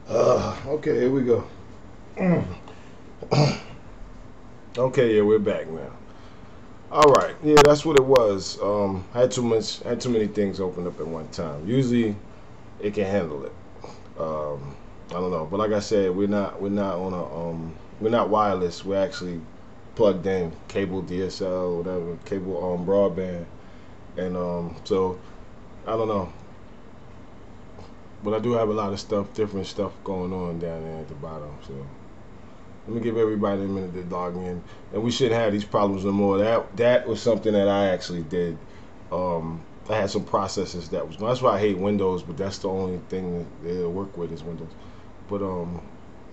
Okay, here we go. Okay, yeah, we're back now. All right, yeah, that's what it was. Had too many things open up at one time. Usually, it can handle it. I don't know, but like I said, we're not wireless. We're actually plugged in, cable, DSL, whatever, cable, broadband, and so I don't know, but I do have a lot of stuff, different stuff going on down there at the bottom. So let me give everybody a minute to log in, and we shouldn't have these problems no more. That was something that I actually did. I had some processes that was. That's why I hate Windows, but that's the only thing that it'll work with is Windows. But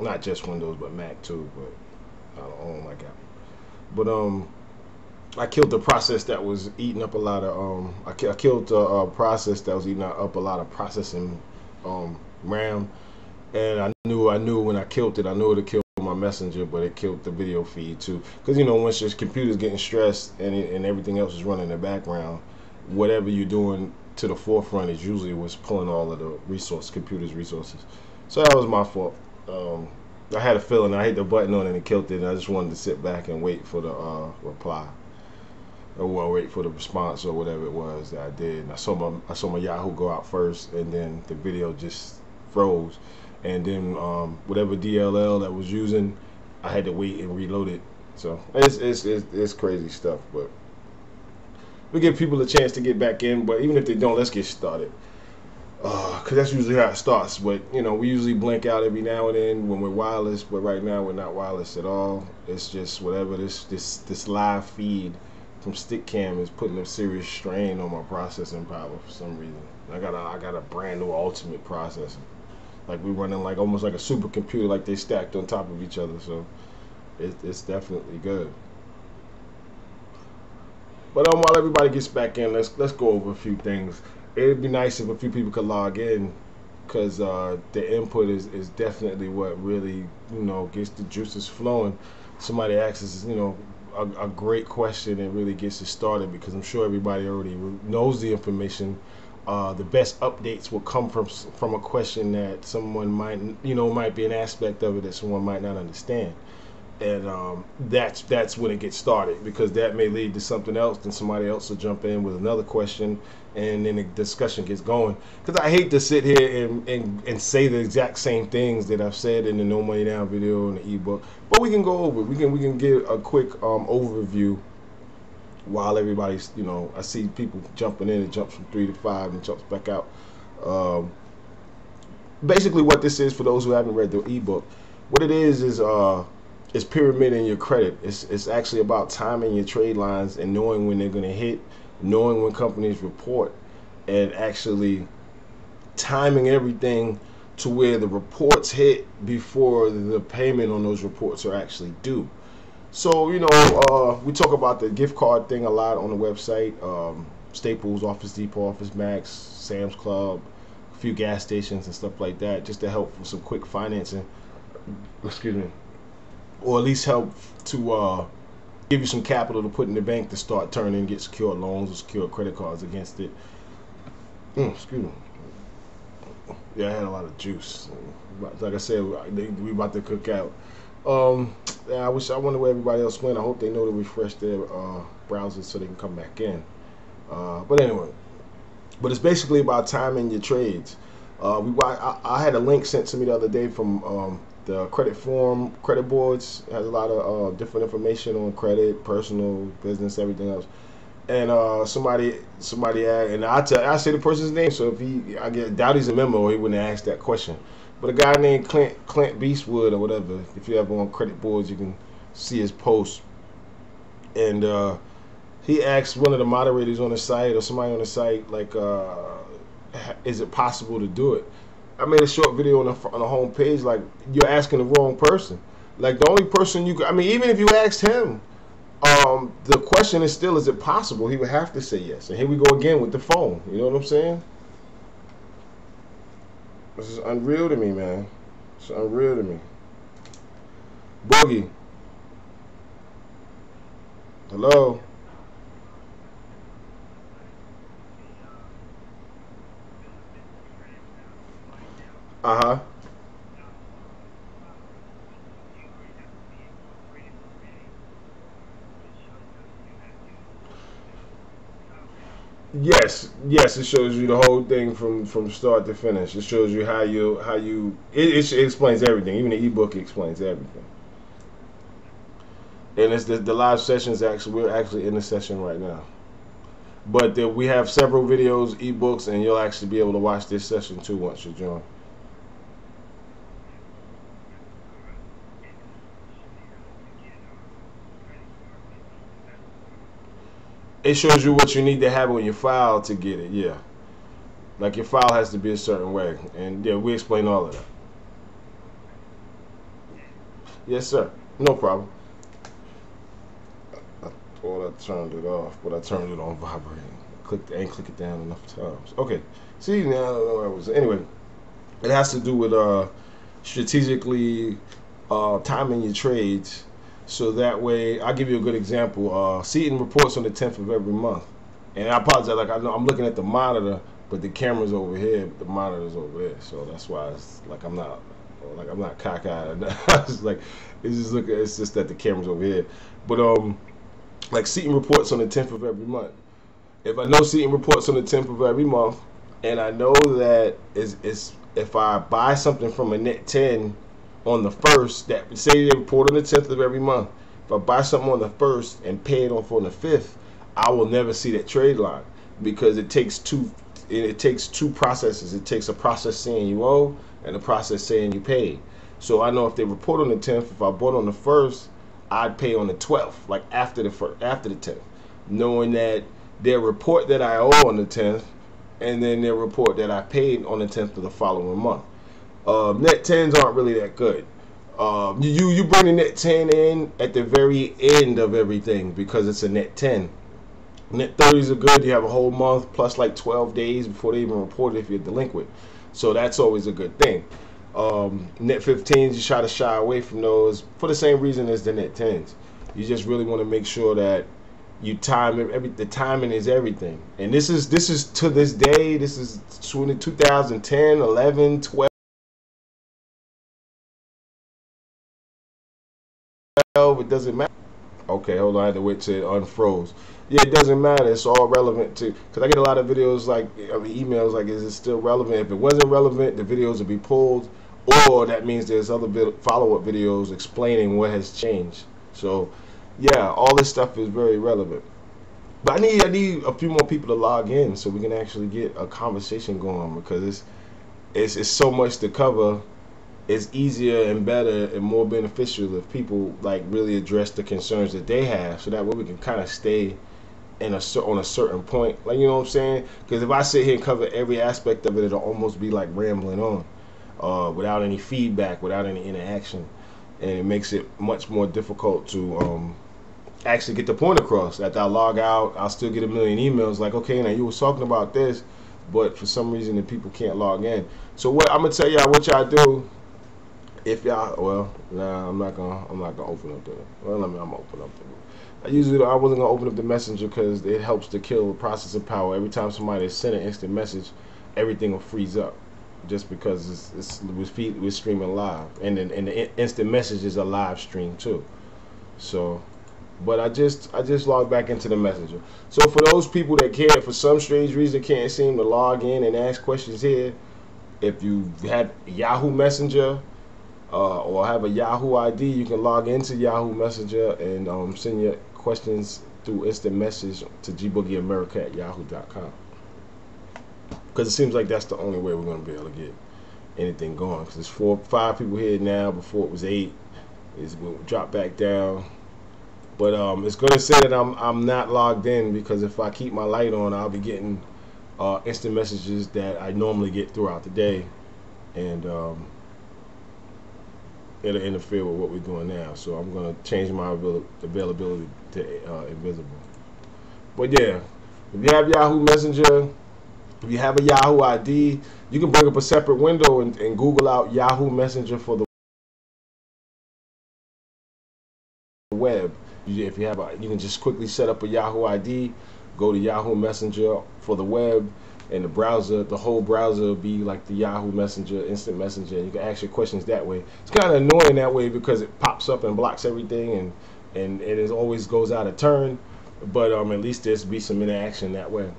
not just Windows, but Mac too. But I don't like Apple. But I killed the process that was eating up a lot of. I killed the process that was eating up a lot of processing RAM, and I knew when I killed it, I knew it killed my messenger, but it killed the video feed too. Because once your computer's getting stressed and everything else is running in the background, whatever you're doing to the forefront is usually what's pulling all of the computer's resources. So that was my fault. I had a feeling I hit the button on it and killed it, and I just wanted to sit back and wait for the reply, or well, wait for the response or whatever it was that I did. And I saw my Yahoo go out first, and then the video just froze, and then whatever DLL that was using, I had to wait and reload it. So it's crazy stuff, but we give people a chance to get back in. But even if they don't, let's get started. Cause that's usually how it starts. But we usually blink out every now and then when we're wireless. But right now we're not wireless at all. It's just whatever this live feed from Stickcam is putting a serious strain on my processing power for some reason. I got a brand new ultimate processor. Like we running like almost like a supercomputer, like they stacked on top of each other. So it's definitely good. But while everybody gets back in, let's go over a few things. It'd be nice if a few people could log in, because the input is definitely what really gets the juices flowing. Somebody asks us a great question and really gets it started, because I'm sure everybody already knows the information. The best updates will come from a question that someone might be an aspect of it that someone might not understand, and that's when it gets started, because that may lead to something else. Then somebody else will jump in with another question, and then the discussion gets going. Because I hate to sit here and say the exact same things that I've said in the No Money Down video and the ebook, but we can go over it. We can give a quick overview while everybody's I see people jumping in. It jumps from 3 to 5 and jumps back out. um, Basically what this is, for those who haven't read the ebook, what it is pyramiding your credit. It's actually about timing your trade lines and knowing when they're going to hit, knowing when companies report, and actually timing everything to where the reports hit before the payment on those reports are actually due. So we talk about the gift card thing a lot on the website. Staples, Office Depot, Office Max, Sam's Club, a few gas stations and stuff like that, just to help with some quick financing. Excuse me, or at least help to give you some capital to put in the bank to start turning and get secured loans or secured credit cards against it. Excuse me. Yeah, I had a lot of juice. Like I said, we about to cook out. Yeah, I wonder where everybody else went. I hope they know to refresh their browsers so they can come back in. But anyway, but it's basically about timing your trades. I had a link sent to me the other day from the credit forum, credit boards. It has a lot of different information on credit, personal, business, everything else. And somebody asked, and I say the person's name. So if doubt he's a member, or he wouldn't ask that question. But a guy named Clint Beastwood or whatever. If you ever on credit boards, you can see his post. And he asked one of the moderators on the site or somebody on the site, like, is it possible to do it? I made a short video on the home page, like, you're asking the wrong person. Like, the only person you could, I mean, even if you asked him, the question is still, is it possible? He would have to say yes. And here we go again with the phone. You know what I'm saying? This is unreal to me, man. It's unreal to me. Boogie, hello. Uh huh. Yes, it shows you the whole thing from start to finish. It shows you it explains everything. Even the ebook explains everything. And it's the live sessions. Actually, we're actually in the session right now. But we have several videos, ebooks, and you'll actually be able to watch this session too once you join. It shows you what you need to have on your file to get it. Yeah, like your file has to be a certain way, and yeah, we explain all of that. Yes, sir. No problem. I thought I turned it off, but I turned it on vibrating. Ain't click it down enough times. Okay. See, now I don't know where I was. Anyway, it has to do with strategically timing your trades, so that way I'll give you a good example. Seaton reports on the 10th of every month, and I apologize. Like I know I'm looking at the monitor, but the camera's over here, but the monitor's over there, so that's why it's I'm not cockeyed. It's like it's just that the camera's over here. But like Seaton reports on the 10th of every month. If I know Seaton reports on the 10th of every month, and I know that is if I buy something from a net 10 on the first, that say they report on the 10th of every month, if I buy something on the first and pay it off on the 5th, I will never see that trade line, because it takes two processes. It takes a process saying you owe and a process saying you paid. So I know if they report on the 10th, if I bought on the first, I'd pay on the 12th, like after the 10th, knowing that their report that I owe on the 10th, and then their report that I paid on the 10th of the following month. Net 10s aren't really that good. You bring the net 10 in at the very end of everything because it's a net 10. Net 30s are good. You have a whole month plus like 12 days before they even report it if you're delinquent. So that's always a good thing. Net 15s, you try to shy away from those for the same reason as the net 10s. You just really want to make sure that you time it. The timing is everything. And this is to this day. This is 2010, 11, 12. It doesn't matter. Okay, hold on. I had to wait till it unfroze. Yeah, it doesn't matter. It's all relevant to, because I get a lot of videos like, emails like, is it still relevant? If it wasn't relevant, the videos would be pulled, or that means there's other follow-up videos explaining what has changed. So, yeah, all this stuff is very relevant. But I need a few more people to log in so we can actually get a conversation going, because it's so much to cover. It's easier and better and more beneficial if people like really address the concerns that they have, so that way we can kind of stay on a certain point, like, you know what I'm saying? Because if I sit here and cover every aspect of it, it'll almost be like rambling on, without any feedback, without any interaction, and it makes it much more difficult to actually get the point across. After I log out, I'll still get a million emails like, okay, now you was talking about this, but for some reason the people can't log in. So what I'm gonna tell y'all what y'all do. If y'all, well, nah, I'm not gonna open up the. Well, I'm gonna open up the. I wasn't gonna open up the messenger because it helps to kill the processing power. Every time somebody sends an instant message, everything will freeze up, just because we're streaming live, and the instant message is a live stream too. So, but I just logged back into the messenger. So for those people that can't, for some strange reason, can't seem to log in and ask questions here, if you have Yahoo Messenger. Or have a Yahoo ID, you can log into Yahoo Messenger and send your questions through instant message to gboogiemerica@yahoo.com. Because it seems like that's the only way we're going to be able to get anything going. Because there's 5 people here now. Before it was 8. It's going to drop back down. But it's going to say that I'm not logged in, because if I keep my light on, I'll be getting instant messages that I normally get throughout the day, and it'll interfere with what we're doing now. So I'm going to change my availability to invisible. But yeah, if you have Yahoo Messenger, if you have a Yahoo ID, you can bring up a separate window and Google out Yahoo Messenger for the web. If you have you can just quickly set up a Yahoo ID, go to Yahoo Messenger for the web, and the whole browser will be like the Yahoo Messenger, instant messenger, and you can ask your questions that way. It's kind of annoying that way because it pops up and blocks everything, and it always goes out of turn, but at least there's be some interaction that way.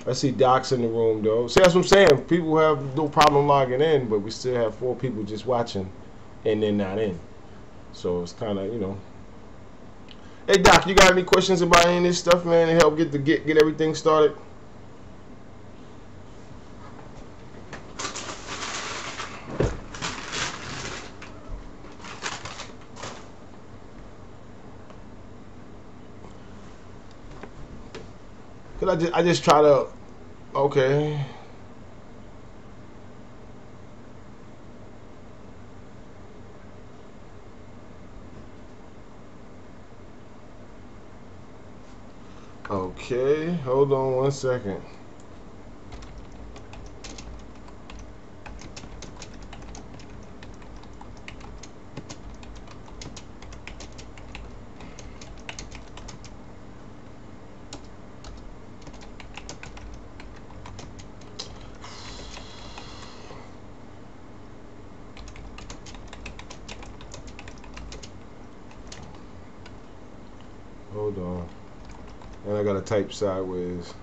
I see Doc's in the room though. See, that's what I'm saying. People have no problem logging in, but we still have 4 people just watching and then not in. So it's kind of, you know. Hey Doc, you got any questions about any of this stuff, man, to help get everything started? Cause I just try to. Okay. Okay, hold on 1 second. Hold on. And I gotta type sideways.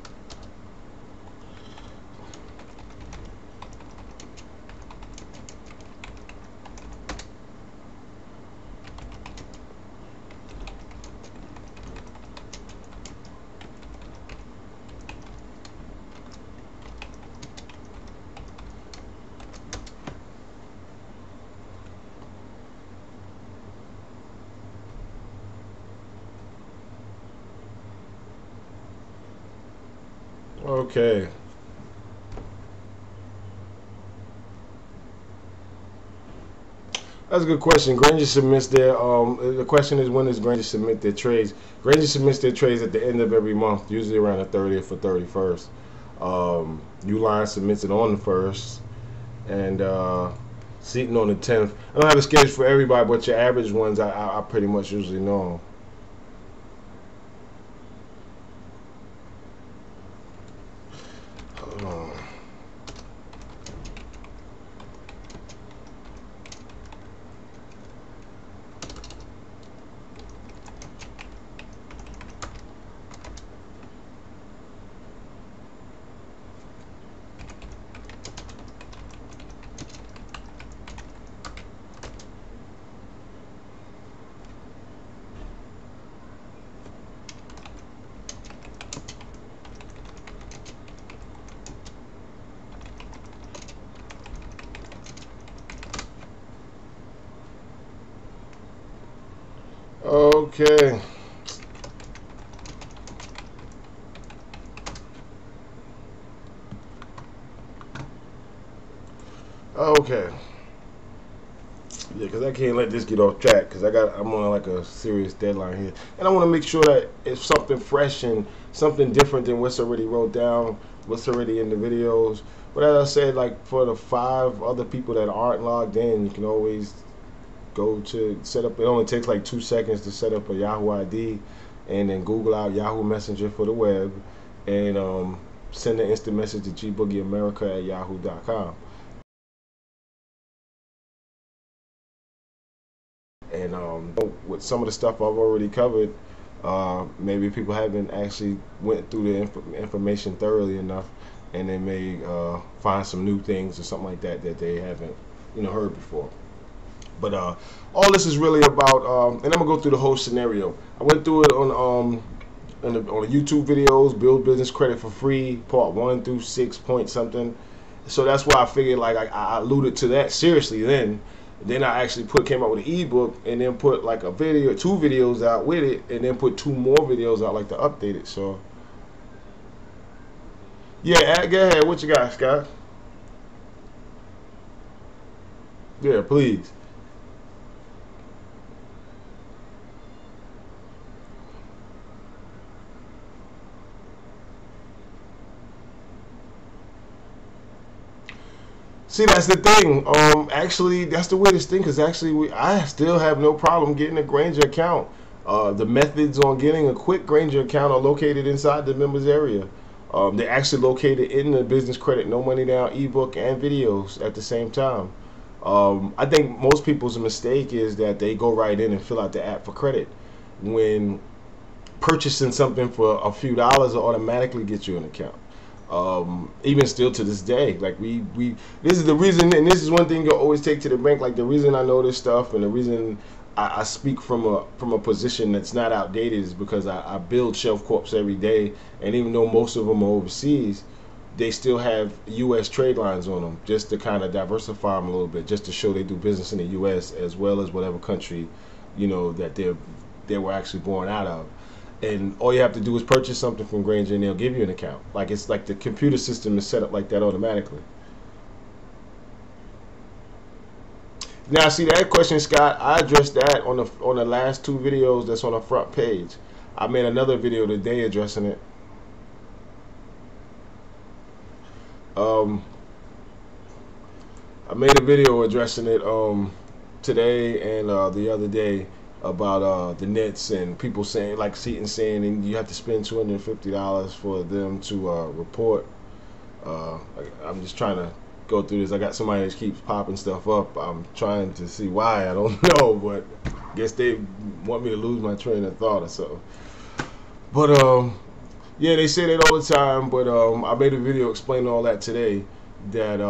Okay. That's a good question. Granger submits their the question is, when does Granger submit their trades? Granger submits their trades at the end of every month, usually around the 30th or 31st. Uline submits it on the 1st, and Seaton on the 10th. I don't have a schedule for everybody, but your average ones I pretty much usually know. Hold on. Okay. Okay. Yeah, because I can't let this get off track, because I'm on like a serious deadline here, and I want to make sure that it's something fresh and something different than what's already wrote down, what's already in the videos. But as I said, like for the 5 other people that aren't logged in, you can always go to set up. It only takes like 2 seconds to set up a Yahoo ID, and then Google out Yahoo Messenger for the web, and send an instant message to gboogie@yahoo.com. And with some of the stuff I've already covered, maybe people haven't actually went through the information thoroughly enough, and they may find some new things or something like that that they haven't, heard before. But all this is really about, and I'm gonna go through the whole scenario. I went through it on the YouTube videos, Build Business Credit for Free, part 1 through 6 point something. So that's why I figured, like, I alluded to that seriously then. Then I actually came out with an ebook, and then put like a video, 2 videos out with it, and then put 2 more videos out, like to update it. So yeah, go ahead. What you got, Scott? Yeah, please. See, that's the thing. Actually, that's the weirdest thing, because actually, I still have no problem getting a Granger account. The methods on getting a quick Granger account are located inside the members area. They're actually located in the business credit, no money down ebook and videos at the same time. I think most people's mistake is that they go right in and fill out the app for credit, when purchasing something for a few dollars will automatically get you an account. Even still to this day, like we this is the reason, and this is one thing you'll always take to the bank. Like the reason I know this stuff, and the reason I speak from a position that's not outdated, is because I build shelf corps every day, and even though most of them are overseas, they still have U.S. trade lines on them, just to kind of diversify them a little bit, just to show they do business in the U.S. as well as whatever country, you know, that they were actually born out of. And all you have to do is purchase something from Granger, and they'll give you an account. Like it's like the computer system is set up like that automatically. Now, see that question, Scott? I addressed that on the last two videos that's on the front page. I made another video today addressing it. I made a video addressing it today and the other day about the nets, and people saying, like Seaton saying, and you have to spend $250 for them to report. I'm just trying to go through this. I got somebody that keeps popping stuff up. I'm trying to see why. I don't know, but I guess they want me to lose my train of thought or so. But yeah, they say that all the time. But I made a video explaining all that today. That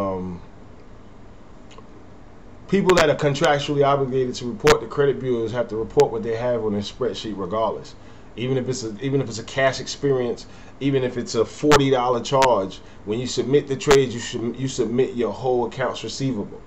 people that are contractually obligated to report to credit bureaus have to report what they have on their spreadsheet regardless. Even if it's a cash experience, even if it's a $40 charge, when you submit the trades, you submit your whole accounts receivable.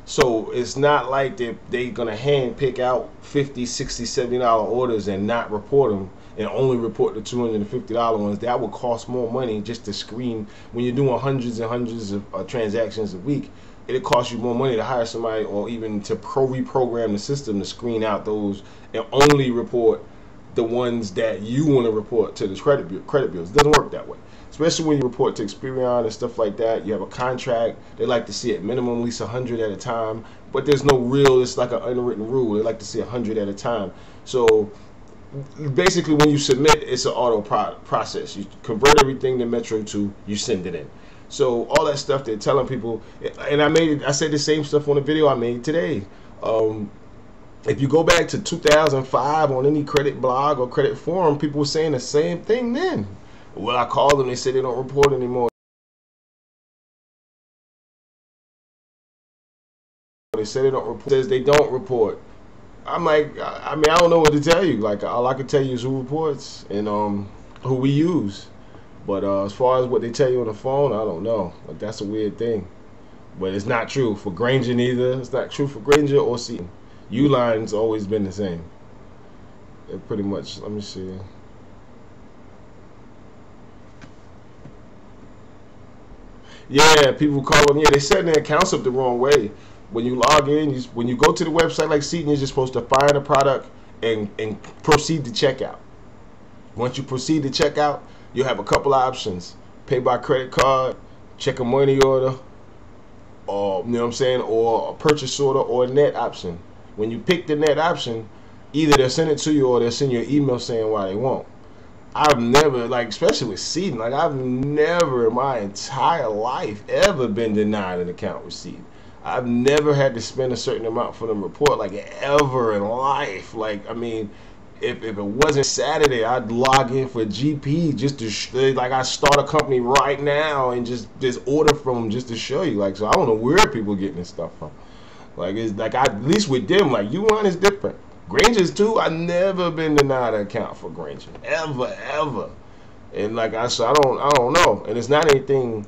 So it's not like they're gonna hand pick out $50, $60, $70 orders and not report them, and only report the $250 ones. That would cost more money just to screen. When you're doing hundreds and hundreds of transactions a week, it'll cost you more money to hire somebody, or even to reprogram the system to screen out those and only report the ones that you want to report to the credit bureaus. It doesn't work that way. Especially when you report to Experian and stuff like that. You have a contract. They like to see at minimum at least 100 at a time. But there's no real, it's like an unwritten rule. They like to see 100 at a time. So basically when you submit, it's an auto process. You convert everything to Metro 2, you send it in. So all that stuff they're telling people, and I said the same stuff on the video I made today. If you go back to 2005 on any credit blog or credit forum, people were saying the same thing then. Well, I called them, they said they don't report anymore. They said they don't report. Says they don't report. I'm like, I mean, I don't know what to tell you. Like, all I can tell you is who reports and who we use. But as far as what they tell you on the phone, I don't know. Like, that's a weird thing. But it's not true for Granger neither. It's not true for Granger or Seaton. Uline's always been the same. It pretty much, let me see. Yeah, people call them. Yeah, they set their accounts up the wrong way. When you log in, when you go to the website like Seaton, you're just supposed to find a product and proceed to checkout. Once you proceed to checkout, you'll have a couple of options: pay by credit card, check a money order, or you know what I'm saying, or a purchase order, or a net option. When you pick the net option, either they'll send it to you or they'll send you an email saying why they won't. I've never, like, especially with Seaton, like I've never in my entire life ever been denied an account with Seaton. I've never had to spend a certain amount for them to report, like ever in life. Like, I mean, if it wasn't Saturday, I'd log in for GP just to like I start a company right now and just order from them just to show you. Like, so I don't know where people getting this stuff from. Like, it's like at least with them, like U1 is different. Granger's too. I've never been denied an account for Granger, ever. And like I said, I don't know. And it's not anything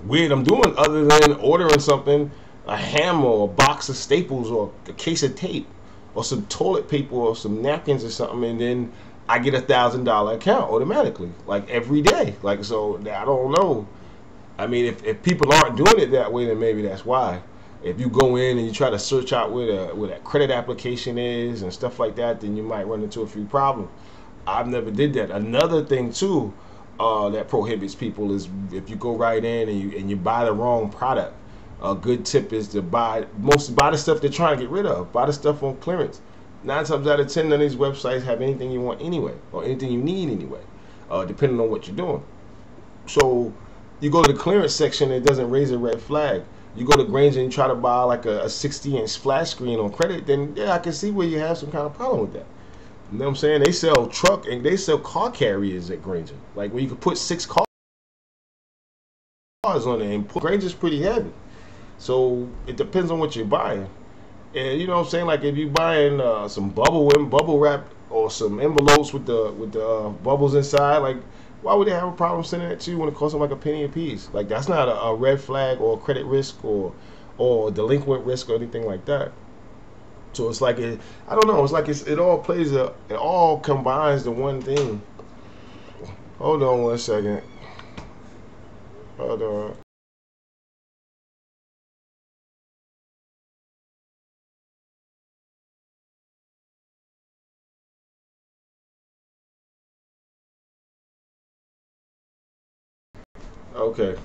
weird I'm doing other than ordering something, a hammer, or a box of staples, or a case of tape, or some toilet paper, or some napkins or something, and then I get $1,000 account automatically, like every day. Like, so I don't know. I mean, if people aren't doing it that way, then maybe that's why. If you go in and you try to search out where that credit application is and stuff like that, then you might run into a few problems. I've never did that. Another thing too that prohibits people is if you go right in and you buy the wrong product. A good tip is to buy the stuff they're trying to get rid of. Buy the stuff on clearance. 9 times out of 10, none of these websites have anything you want anyway, or anything you need anyway, depending on what you're doing. So you go to the clearance section, it doesn't raise a red flag. You go to Granger and you try to buy like a 60-inch splash screen on credit, then yeah, I can see where you have some kind of problem with that. You know what I'm saying? They sell car carriers at Granger, like where you could put 6 cars. on the input. Granger's pretty heavy, so it depends on what you're buying. And you know what I'm saying, like if you're buying some bubble wrap or some envelopes with the bubbles inside, like why would they have a problem sending it to you when it costs them like a penny a piece? Like that's not a red flag or credit risk or delinquent risk or anything like that. So it's like I don't know. It's like it all it all combines to one thing. Hold on one second. Hold on. Okay.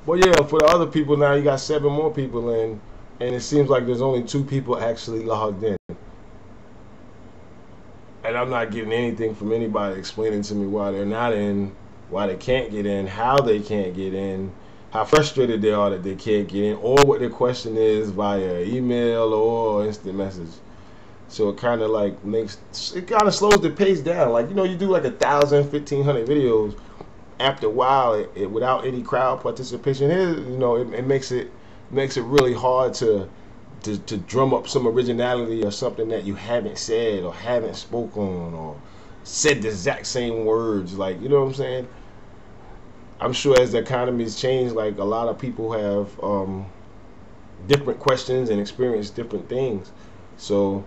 Well, yeah. For the other people now, you got 7 more people in, and it seems like there's only 2 people actually logged in. And I'm not getting anything from anybody explaining to me why they're not in, why they can't get in, how they can't get in, how frustrated they are that they can't get in, or what their question is via email or instant message. So it kind of like it kind of slows the pace down. Like, you know, you do like 1,000, 1,500 videos. After a while, without any crowd participation, it makes it really hard to drum up some originality or something that you haven't said or haven't spoken or said the exact same words. Like, you know what I'm saying? I'm sure as the economy's changed, like a lot of people have different questions and experience different things. So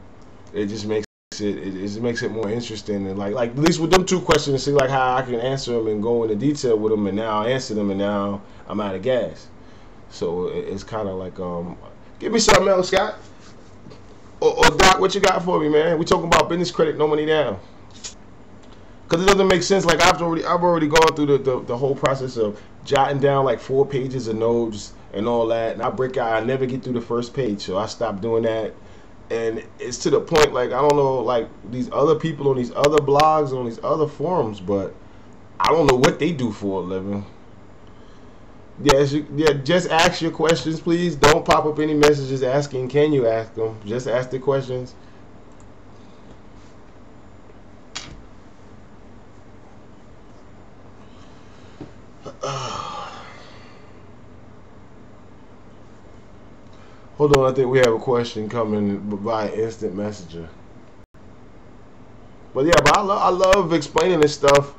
it just makes it more interesting, and like at least with them 2 questions, see like how I can answer them and go into detail with them, and now I answer them, and now I'm out of gas. So it's kind of like give me something else, Scott. Or Doc, what you got for me, man? We talking about business credit, no money down. Because it doesn't make sense. Like I've already gone through the whole process of jotting down like 4 pages of notes and all that, and I break out. I never get through the first page, so I stopped doing that. And it's to the point, like I don't know, like these other people on these other blogs and on these other forums, but I don't know what they do for a living. Yes, yeah. Just ask your questions, please. Don't pop up any messages asking, "Can you ask them?" Just ask the questions. Hold on, I think we have a question coming by instant messenger. But yeah, but I love explaining this stuff.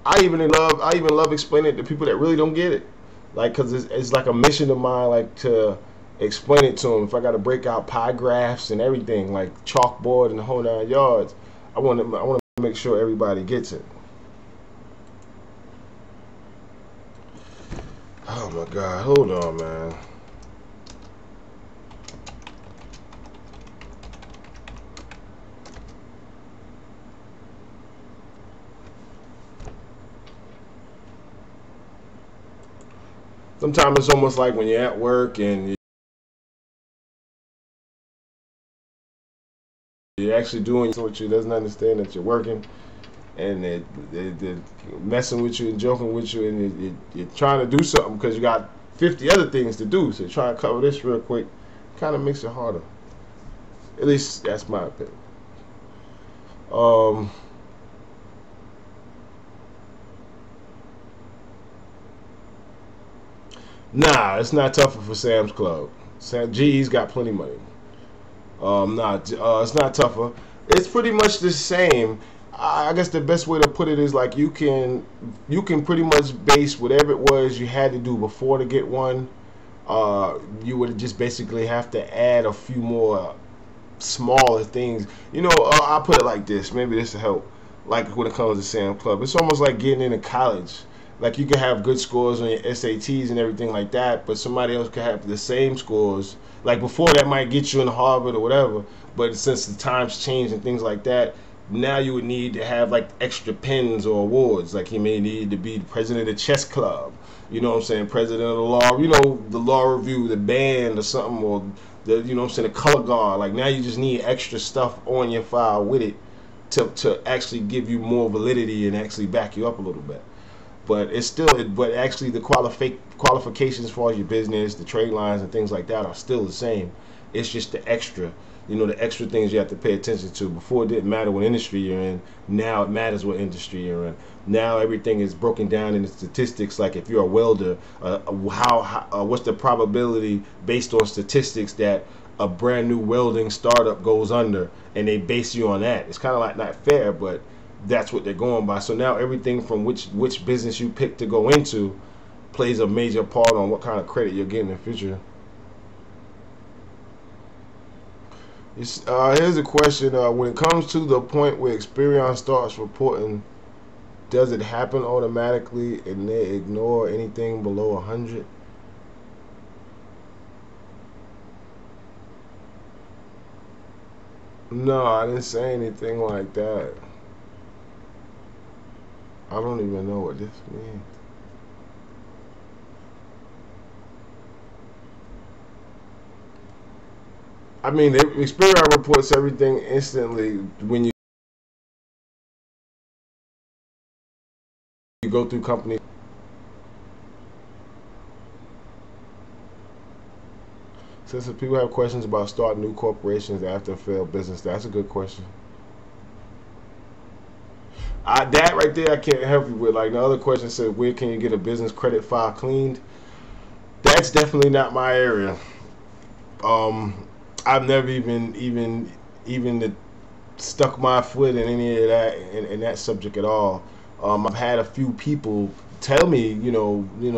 I even love explaining it to people that really don't get it. Like, cause it's like a mission of mine, like to explain it to them. If I got to break out pie graphs and everything, like chalkboard and the whole 9 yards, I want to make sure everybody gets it. Oh my God, hold on, man. Sometimes it's almost like when you're at work and you're actually doing what you doesn't understand that you're working, and they're messing with you and joking with you, and you're trying to do something because you got 50 other things to do. So you're trying to cover this real quick. Kind of makes it harder. At least that's my opinion. Um, nah, it's not tougher for Sam's Club. GE's got plenty of money. It's not tougher. It's pretty much the same. I guess the best way to put it is like you can pretty much base whatever it was you had to do before to get one. You would just basically have to add a few more smaller things. I'll put it like this. Maybe this will help. Like when it comes to Sam Club, it's almost like getting into college. Like you can have good scores on your SATs and everything like that, but somebody else could have the same scores. Like before, that might get you into Harvard or whatever. But since the times change and things like that, now you would need to have like extra pins or awards. Like he may need to be president of the chess club. You know what I'm saying? President of the law. The law review, the band or something, or the color guard. Like now you just need extra stuff on your file with it to actually give you more validity and actually back you up a little bit. But but actually the qualifications as far as your business, the trade lines and things like that are still the same. It's just the extra. the extra things you have to pay attention to. Before it didn't matter what industry you're in. Now it matters what industry you're in. Now everything is broken down into statistics. Like if you're a welder, what's the probability based on statistics that a brand new welding startup goes under, and they base you on that. It's kind of like not fair, but that's what they're going by. So now everything from which business you pick to go into plays a major part on what kind of credit you're getting in the future. Here's a question. When it comes to the point where Experian starts reporting, does it happen automatically and they ignore anything below 100? No, I didn't say anything like that. I don't even know what this means. I mean, Experian reports everything instantly when you go through companies. Since people have questions about starting new corporations after a failed business, that's a good question. That right there, I can't help you with. Like the other question said, where can you get a business credit file cleaned? That's definitely not my area. Um, I've never even stuck my foot in any of that in that subject at all. I've had a few people tell me,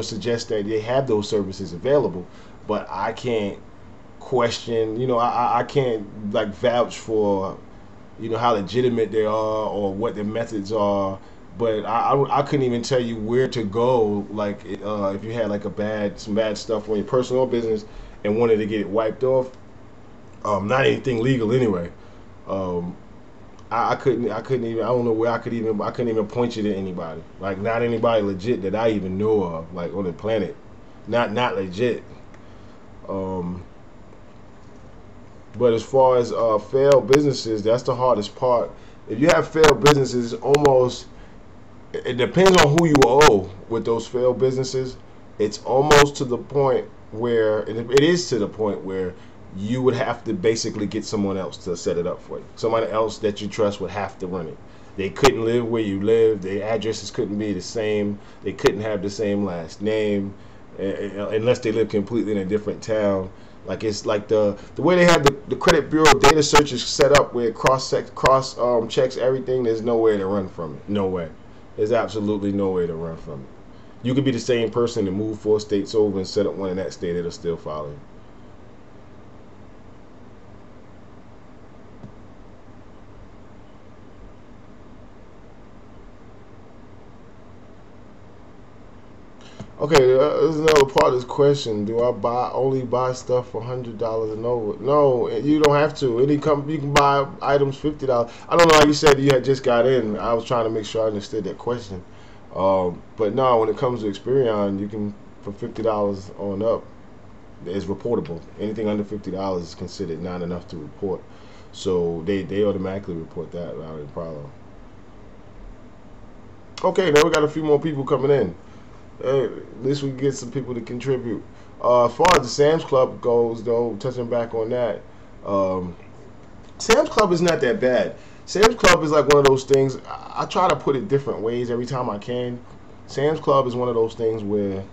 suggest that they have those services available, but I can't question. I can't like vouch for how legitimate they are or what their methods are. But I couldn't even tell you where to go. Like if you had like some bad stuff on your personal business and wanted to get it wiped off, not anything legal anyway. Um, I couldn't even, I don't know where I couldn't even point you to anybody. Like not anybody legit that I even know of, like on the planet. Not legit. Um, but as far as failed businesses, that's the hardest part. If you have failed businesses, almost it depends on who you owe with those failed businesses. It's almost to the point where it is to the point where you would have to basically get someone else to set it up for you. Somebody else that you trust would have to run it. They couldn't live where you live. Their addresses couldn't be the same. They couldn't have the same last name unless they live completely in a different town. Like it's like the way they have the credit bureau data searches set up where it cross checks everything. There's no way to run from it. No way. There's absolutely no way to run from it. You could be the same person and move 4 states over and set up one in that state. It'll still follow you. Okay, there's another part of this question. Do I only buy stuff for $100 and over? No, you don't have to. You can buy items $50. I don't know how you said you had just got in. I was trying to make sure I understood that question. But no, when it comes to Experian, you can for $50 on up. It's reportable. Anything under $50 is considered not enough to report. So they automatically report that without any problem. Okay, now we got a few more people coming in. Hey, at least we get some people to contribute. As far as the Sam's Club goes, though, touching back on that, um, Sam's Club is not that bad. Sam's Club is like one of those things. I try to put it different ways every time I can. Sam's Club is one of those things where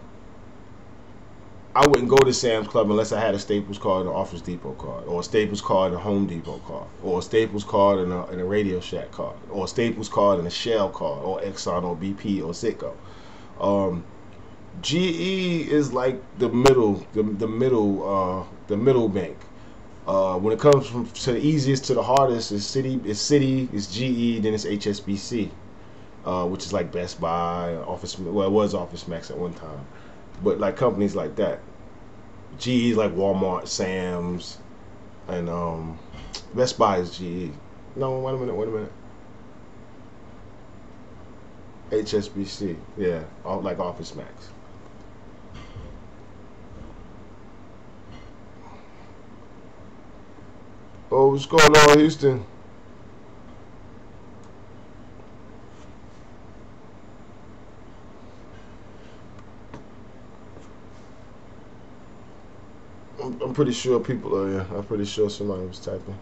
I wouldn't go to Sam's Club unless I had a Staples card and an Office Depot card, or a Staples card and a Home Depot card, or a Staples card and a Radio Shack card, or a Staples card and a Shell card, or Exxon or BP or Citgo. Um, GE is like the middle bank. When it comes from to the easiest to the hardest, it's City, it's GE, then it's HSBC, which is like Best Buy, Office. Well, it was Office Max at one time, but like companies like that. GE is like Walmart, Sam's, and Best Buy is GE. No, wait a minute. HSBC, yeah, like Office Max. Oh, what's going on, Houston? I'm pretty sure people are. Yeah, I'm pretty sure somebody was typing.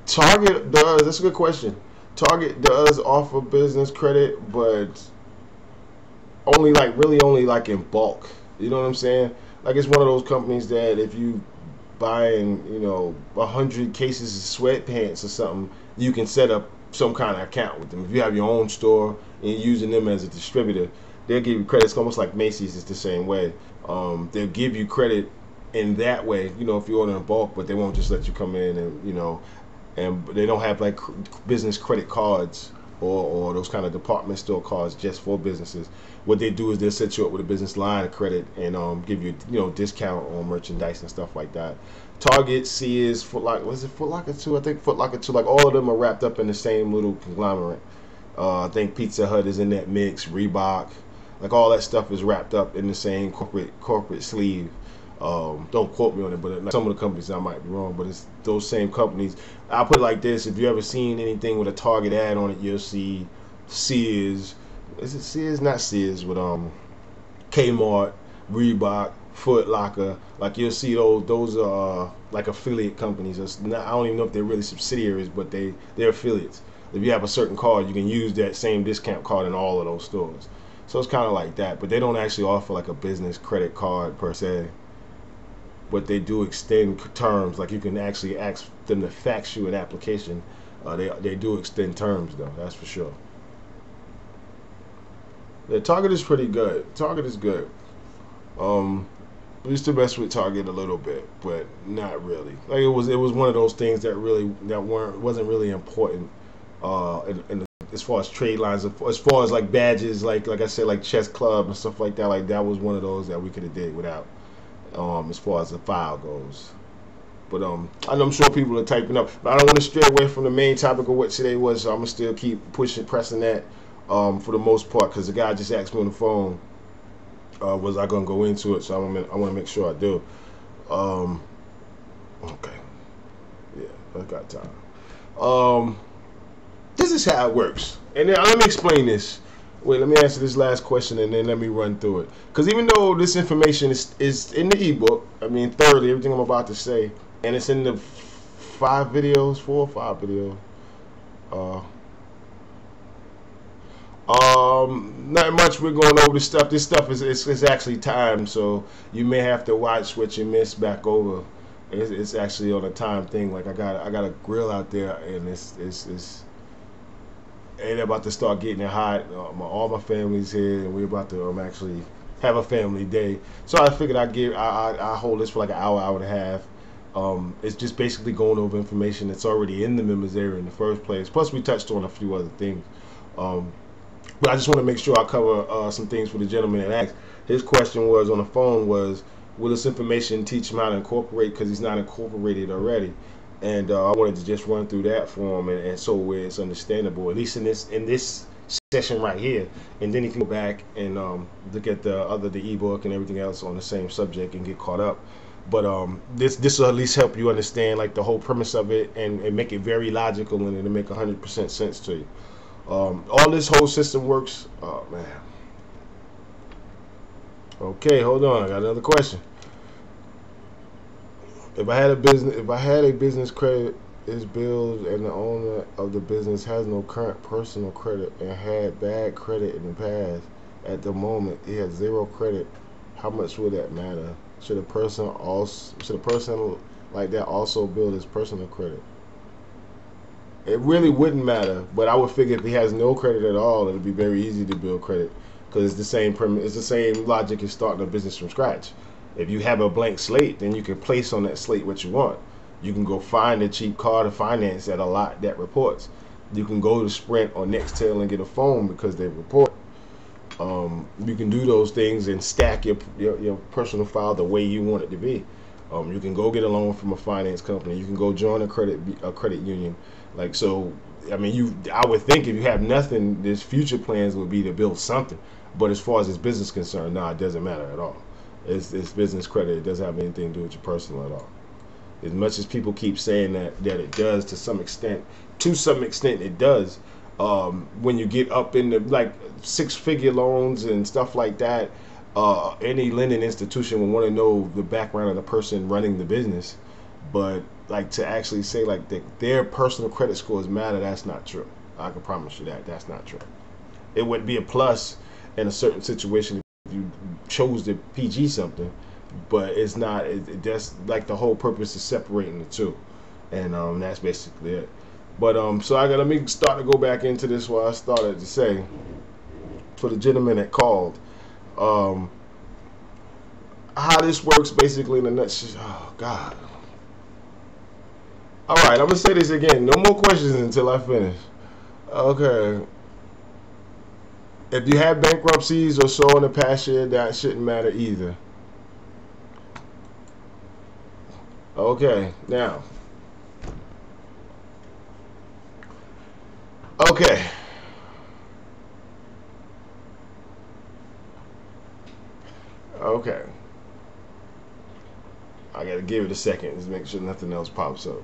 Target does. That's a good question. Target does offer business credit, but only like really only like in bulk. You know what I'm saying? Like it's one of those companies that if you buying 100 cases of sweatpants or something, you can set up some kind of account with them. If you have your own store and you're using them as a distributor, they'll give you credit. It's almost like Macy's. It's the same way. They'll give you credit in that way. If you order in bulk, but they won't just let you come in and they don't have like business credit cards or those kind of department store cards just for businesses. What they do is they'll set you up with a business line of credit and give you discount on merchandise and stuff like that. Target, Sears, Foot Locker, was it Foot Locker too? I think Foot Locker too. Like all of them are wrapped up in the same little conglomerate. I think Pizza Hut is in that mix. Reebok, like all that stuff is wrapped up in the same corporate sleeve. Don't quote me on it, but like some of the companies I might be wrong, but it's those same companies. I'll put it like this: if you ever seen anything with a Target ad on it, you'll see Sears. Is it Sears? Not Sears, but Kmart, Reebok, Foot Locker. Like you'll see those are like affiliate companies. I don't even know if they're really subsidiaries, but they're affiliates. If you have a certain card, you can use that same discount card in all of those stores. So it's kind of like that, but they don't actually offer like a business credit card per se. But they do extend terms. Like you can actually ask them to fax you an application. They do extend terms though. That's for sure. Yeah, Target is pretty good. Target is good. I used to mess with Target a little bit, but not really. Like it was one of those things that wasn't really important. As far as trade lines, as far as like badges, like I said, like chess club and stuff like that. Like that was one of those that we could have did without. As far as the file goes. But I'm sure people are typing up. But I don't want to stray away from the main topic of what today was, so I'm gonna still keep pressing that for the most part, because the guy just asked me on the phone, was I gonna go into it? So I want to make sure I do. Okay, yeah, I got time. This is how it works, and then let me explain this. Wait, let me answer this last question and then let me run through it. Because even though this information is in the ebook, I mean, thoroughly, everything I'm about to say, and it's in the 4 or 5 videos. Not much. We're going over this stuff. This stuff is actually timed, so you may have to watch what you missed back over. It's actually on a time thing. Like I got a grill out there, and it's and about to start getting it hot. All my family's here, and we're about to actually have a family day. So I figured I hold this for like an hour and a half. It's just basically going over information that's already in the members area in the first place. Plus, we touched on a few other things. But I just want to make sure I cover some things for the gentleman that asked. His question was on the phone was, will this information teach him how to incorporate because he's not incorporated already? And I wanted to just run through that for him, and so where it's understandable, at least in this session right here, and then he can go back and look at the ebook and everything else on the same subject and get caught up. But this will at least help you understand like the whole premise of it and make it very logical, and it'll make 100% sense to you. All this whole system works. Oh man. Okay, hold on. I got another question. If I had a business credit is billed and the owner of the business has no current personal credit and had bad credit in the past, at the moment he has zero credit, how much would that matter? Should a person like that also build his personal credit? It really wouldn't matter, but I would figure if he has no credit at all, it'd be very easy to build credit because it's the same it's the same logic as starting a business from scratch. If you have a blank slate, then you can place on that slate what you want. You can go find a cheap car to finance at a lot that reports. You can go to Sprint or Nextel and get a phone because they report. You can do those things and stack your personal file the way you want it to be. You can go get a loan from a finance company. You can go join a credit union. Like so, I mean, I would think if you have nothing, this future plans would be to build something. But as far as this business concerned, no, it doesn't matter at all. It's business credit. It doesn't have anything to do with your personal at all. As much as people keep saying that it does to some extent it does. When you get up in the like 6-figure loans and stuff like that, any lending institution will want to know the background of the person running the business, but like to actually say like their personal credit scores matter, that's not true. I can promise you that that's not true. It would be a plus in a certain situation if you chose to PG something, but it's not. That's like the whole purpose is separating the two, and that's basically it. But so I got let me start to go back into this. What I started to say for the gentleman that called. How this works basically in a nutshell. Oh God. All right, I'm gonna say this again. No more questions until I finish. Okay. If you have bankruptcies or so in the past year, that shouldn't matter either. Okay. Now. Okay. Okay. I gotta give it a second. Just make sure nothing else pops up.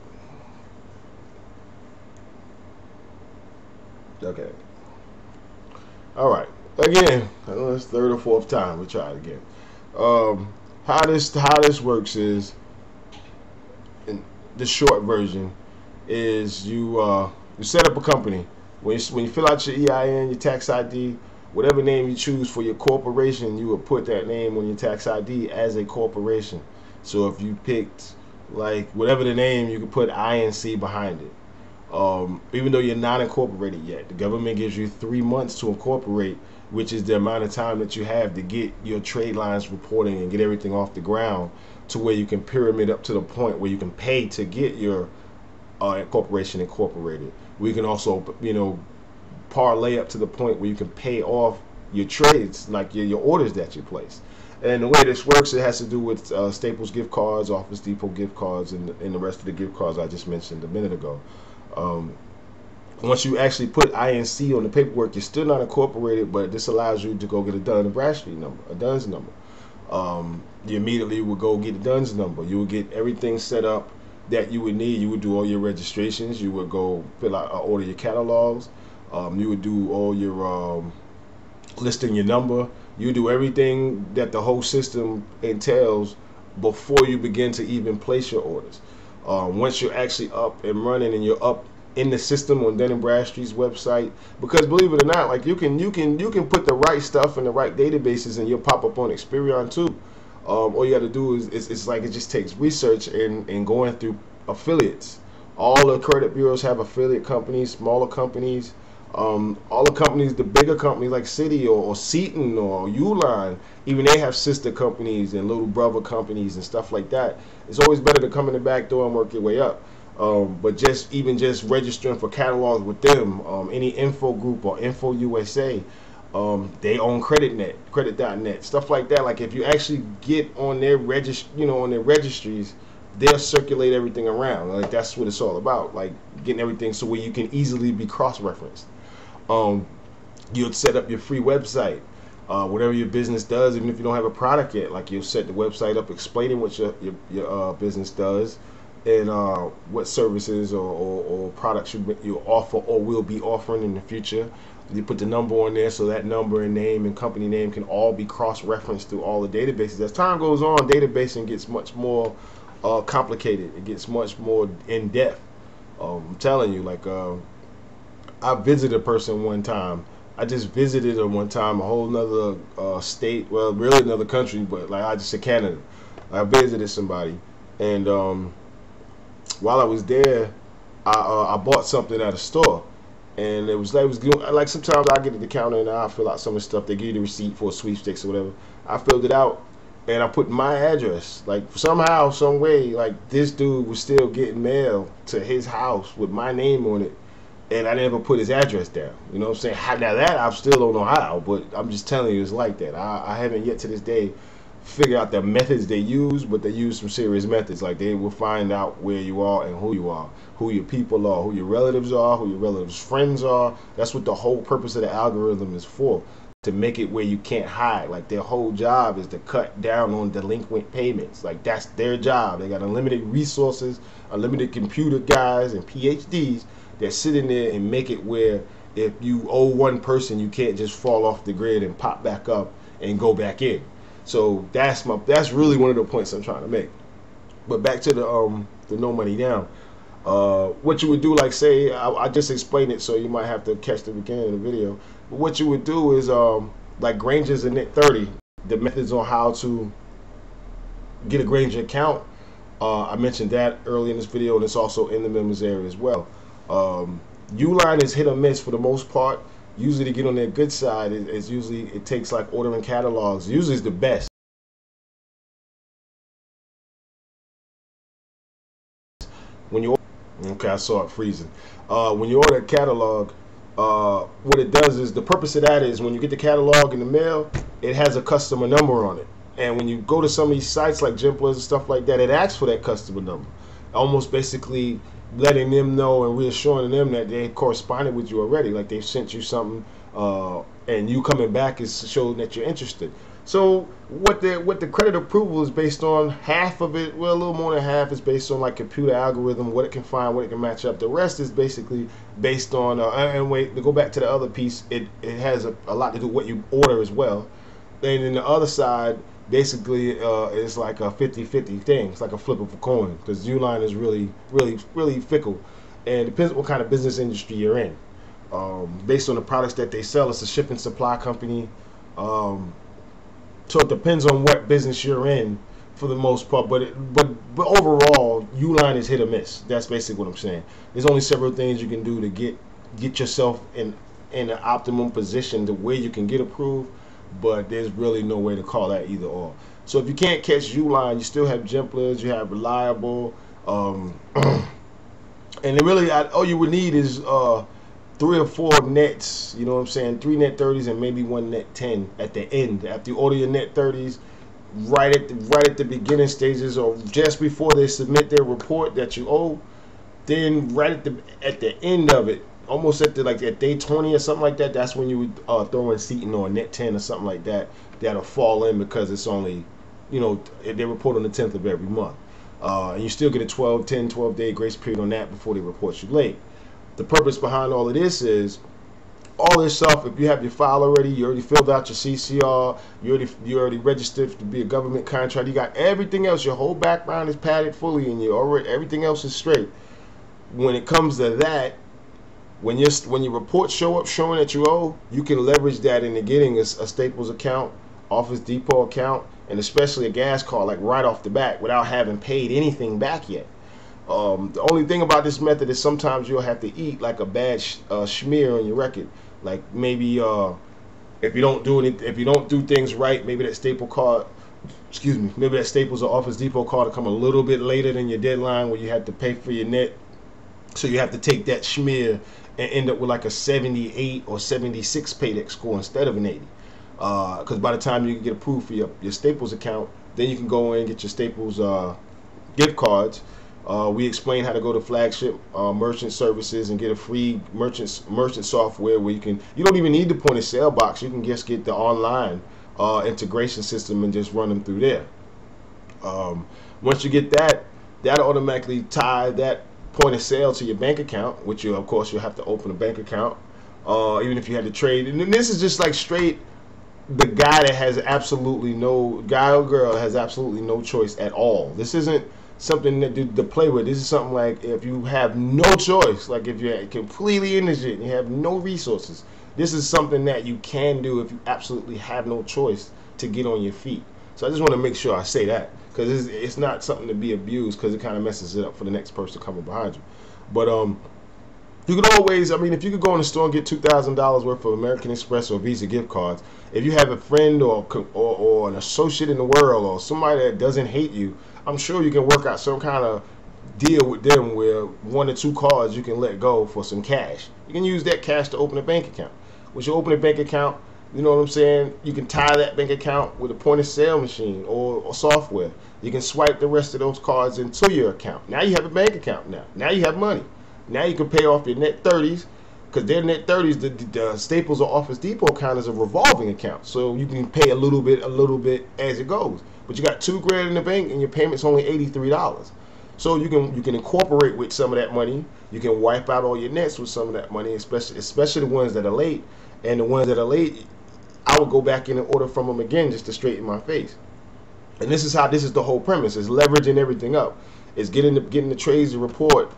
Okay. All right. Again, I know it's third or fourth time. We try it again. Um, how this works is, in the short version, is you set up a company. When you fill out your EIN, your tax ID, whatever name you choose for your corporation, you will put that name on your tax ID as a corporation. So if you picked like whatever the name, you can put INC behind it. Even though you're not incorporated yet, the government gives you 3 months to incorporate, which is the amount of time that you have to get your trade lines reporting and get everything off the ground to where you can pyramid up to the point where you can pay to get your corporation incorporated. We can also, parlay up to the point where you can pay off your trades, like your orders that you place. And the way this works, it has to do with Staples gift cards, Office Depot gift cards, and the rest of the gift cards I just mentioned a minute ago. Um, Once you actually put INC on the paperwork, you're still not incorporated, but this allows you to go get a Dun and Bradstreet number, a DUNS number. You immediately would go get a DUNS number. You would get everything set up that you would need. You would do all your registrations. You would go fill out, order your catalogs. You would do all your listing your number. You do everything that the whole system entails before you begin to even place your orders. Once you're actually up and running and you're up in the system on Dun & Bradstreet's website, because believe it or not, like you can put the right stuff in the right databases and you'll pop up on Experian too. All you got to do is it's like it just takes research and going through affiliates. All the credit bureaus have affiliate companies, smaller companies. All the companies, the bigger companies like Citi or Seton or Uline, even they have sister companies and little brother companies and stuff like that. It's always better to come in the back door and work your way up. But just registering for catalogs with them, any info group or Info USA, they own CreditNet, Credit.net, stuff like that. Like if you actually get on their on their registries, they'll circulate everything around. Like that's what it's all about. Like getting everything so where you can easily be cross-referenced. You'll set up your free website. Whatever your business does, even if you don't have a product yet, like you'll set the website up explaining what your business does and what services or products you offer or will be offering in the future. You put the number on there so that number and name and company name can all be cross-referenced through all the databases. As time goes on, databasing gets much more complicated. It gets much more in-depth. I'm telling you, like I visited a person one time. I just visited her one time, a whole nother state, well, really another country, but like I just said Canada. I visited somebody, and while I was there, I bought something at a store, and it was like sometimes I get to the counter and I fill out some of the stuff. They give you the receipt for a sweepstakes or whatever. I filled it out, and I put my address. Like somehow, some way, like this dude was still getting mail to his house with my name on it. And I never put his address down. You know what I'm saying? Now that I still don't know how, but I'm just telling you it's like that. I haven't yet to this day figured out the methods they use, but they use some serious methods. Like they will find out where you are and who you are, who your people are, who your relatives are, who your relatives' friends are. That's what the whole purpose of the algorithm is for, to make it where you can't hide. Like their whole job is to cut down on delinquent payments. Like that's their job. They got unlimited resources, unlimited computer guys and PhDs that sit in there and make it where if you owe one person, you can't just fall off the grid and pop back up and go back in. So that's really one of the points I'm trying to make. But back to the no money down. What you would do, like say, I just explained it, so you might have to catch the beginning of the video. But what you would do is like Granger's and Net 30, the methods on how to get a Granger account. I mentioned that early in this video, and it's also in the members area as well. Uline is hit or miss for the most part. Usually to get on their good side, it's usually, it takes like ordering catalogs. Usually it's the best. When you, okay, I saw it freezing. When you order a catalog, what it does is, the purpose of that is when you get the catalog in the mail, it has a customer number on it. And when you go to some of these sites like Gimplers and stuff like that, it asks for that customer number. Almost basically letting them know and reassuring them that they corresponded with you already, like they've sent you something, and you coming back is showing that you're interested. So what the credit approval is based on, half of it, well, a little more than half, is based on like computer algorithm, what it can find, what it can match up. The rest is basically based on, and wait, to go back to the other piece, it has a lot to do with what you order as well. And then the other side, basically, it's like a 50-50 thing. It's like a flip of a coin, because Uline is really fickle, and it depends what kind of business industry you're in. Based on the products that they sell, it's a shipping supply company. So it depends on what business you're in for the most part, but overall, Uline is hit or miss. That's basically what I'm saying. There's only several things you can do to get yourself in an optimum position to where you can get approved, but there's really no way to call that either or. So if you can't catch Uline, you still have Gimplers, you have Reliable, and really all you would need is 3 or 4 nets, you know what I'm saying, 3 net 30s and maybe 1 net 10 at the end. After you order your net 30s, right at the beginning stages, or just before they submit their report that you owe, then right at the end of it, almost at day 20 or something like that, that's when you would throw in seating or net 10 or something like that. That'll fall in, because it's only, you know, they report on the 10th of every month, and you still get a 12-day grace period on that before they report you late. The purpose behind all of this is, all this stuff, if you have your file already, you already filled out your CCR, you already registered to be a government contractor, you got everything else, your whole background is padded fully, and everything else is straight. When it comes to that, when your reports show up showing that you owe, you can leverage that into getting a Staples account, Office Depot account, and especially a gas card, like right off the bat, without having paid anything back yet. The only thing about this method is sometimes you'll have to eat like a bad smear on your record. Like maybe if you don't do things right, maybe that Staples card, maybe that Staples or Office Depot card will come a little bit later than your deadline, where you have to pay for your net. So you have to take that smear and end up with like a 78 or 76 paydex score instead of an 80. Because by the time you get approved for your Staples account, then you can go in and get your Staples gift cards. We explain how to go to flagship merchant services and get a free merchant software where you don't even need the point of sale box. You can just get the online integration system and just run them through there. Once you get that, that'll automatically tie that point of sale to your bank account, which of course you'll have to open a bank account, even if you had to trade. And then this is just like straight, the guy or girl has absolutely no choice at all. This isn't something to play with. This is something like, if you have no choice, like if you're completely indigent and you have no resources, this is something that you can do if you absolutely have no choice to get on your feet. So I just want to make sure I say that, because it's not something to be abused, because it kind of messes it up for the next person coming behind you. But you can always, if you could go in the store and get $2,000 worth of American Express or Visa gift cards, if you have a friend or an associate in the world, or somebody that doesn't hate you, I'm sure you can work out some kind of deal with them where 1 or 2 cards you can let go for some cash. You can use that cash to open a bank account. Once you open a bank account, you know what I'm saying, you can tie that bank account with a point of sale machine or software. You can swipe the rest of those cards into your account. Now you have a bank account. Now you have money. Now you can pay off your net 30s, because their net 30s, the Staples or Office Depot account is a revolving account, so you can pay a little bit as it goes. But you got $2 grand in the bank and your payment's only $83. So you can incorporate with some of that money. You can wipe out all your nets with some of that money, especially the ones that are late. And the ones that are late, I would go back in and order from them again just to straighten my face. And this is the whole premise, is leveraging everything up. Is getting the trades to report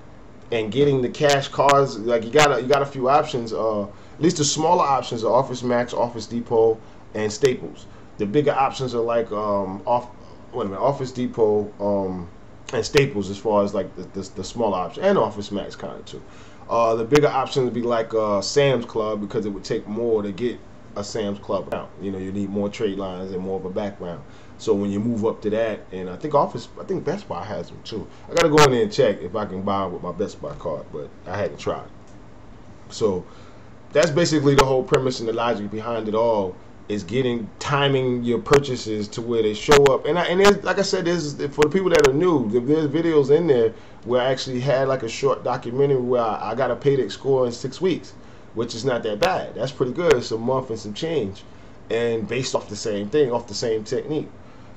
and getting the cash cards. Like you got a few options. At least the smaller options are Office Max, Office Depot, and Staples. The bigger options are like Office Depot and Staples, as far as like the smaller option, and Office Max kind of too. The bigger option would be like Sam's Club, because it would take more to get a Sam's Club account. You know, you need more trade lines and more of a background. So when you move up to that, and I think Best Buy has them too. I gotta go in there and check if I can buy them with my Best Buy card, but I hadn't tried. So that's basically the whole premise and the logic behind it all, is timing your purchases to where they show up. And there's, like I said, there's, for the people that are new, there's videos in there where I actually had like a short documentary where I got a payday score in 6 weeks, which is not that bad. That's pretty good. It's a month and some change, and based off the same thing, off the same technique.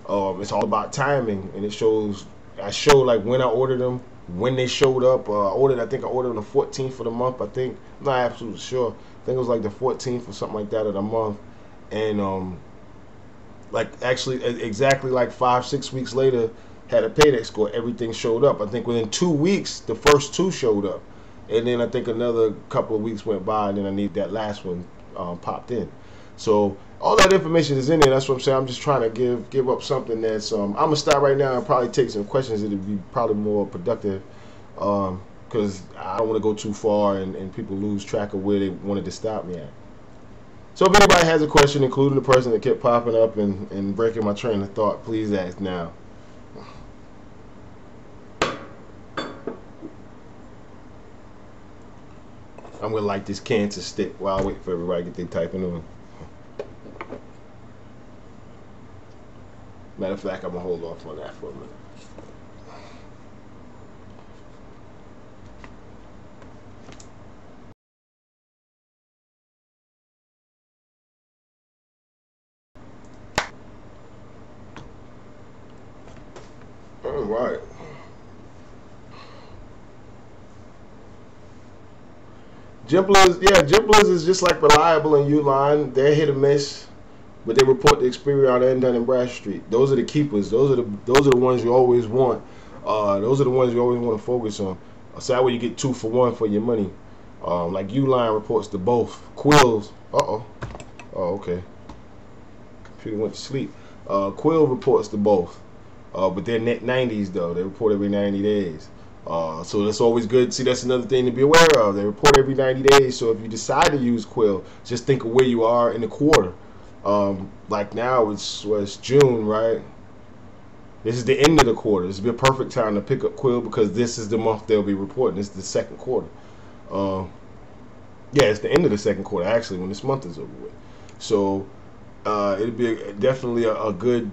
It's all about timing, and I show like when I ordered them, when they showed up. I think I ordered on the 14th of the month. I'm not absolutely sure. I think it was like the 14th or something like that of the month. And like actually exactly like 5-6 weeks later, had a payday score. Everything showed up. I think within 2 weeks, the first two showed up, and then I think another couple of weeks went by, and then I need that last one popped in. So all that information is in there. That's what I'm saying. I'm just trying to give up something that's I'm gonna stop right now and probably take some questions. It'll be probably more productive, because I don't want to go too far and people lose track of where they wanted to stop me at. So if anybody has a question, including the person that kept popping up and breaking my train of thought, please ask now. I'm gonna light this cancer stick while I wait for everybody to get their typing on. Matter of fact, I'm gonna hold off on that for a minute. All right. Gimplers is just like Reliable and Uline. They're hit or miss, but they report the Experian and Dun & Bradstreet. Those are the keepers. Those are the ones you always want. Those are the ones you always want to focus on. So that way you get 2 for 1 for your money. Like Uline reports to both. Quill's. Oh, okay. Computer went to sleep. Quill reports to both. But they're net 90s though. They report every 90 days. So that's always good. See, that's another thing to be aware of. They report every 90 days. So if you decide to use Quill, just think of where you are in the quarter. Like now it's June, right? This is the end of the quarter. This would be a perfect time to pick up Quill, because this is the month they'll be reporting. This is the second quarter. Yeah, it's the end of the second quarter actually when this month is over with. So it'd be definitely a good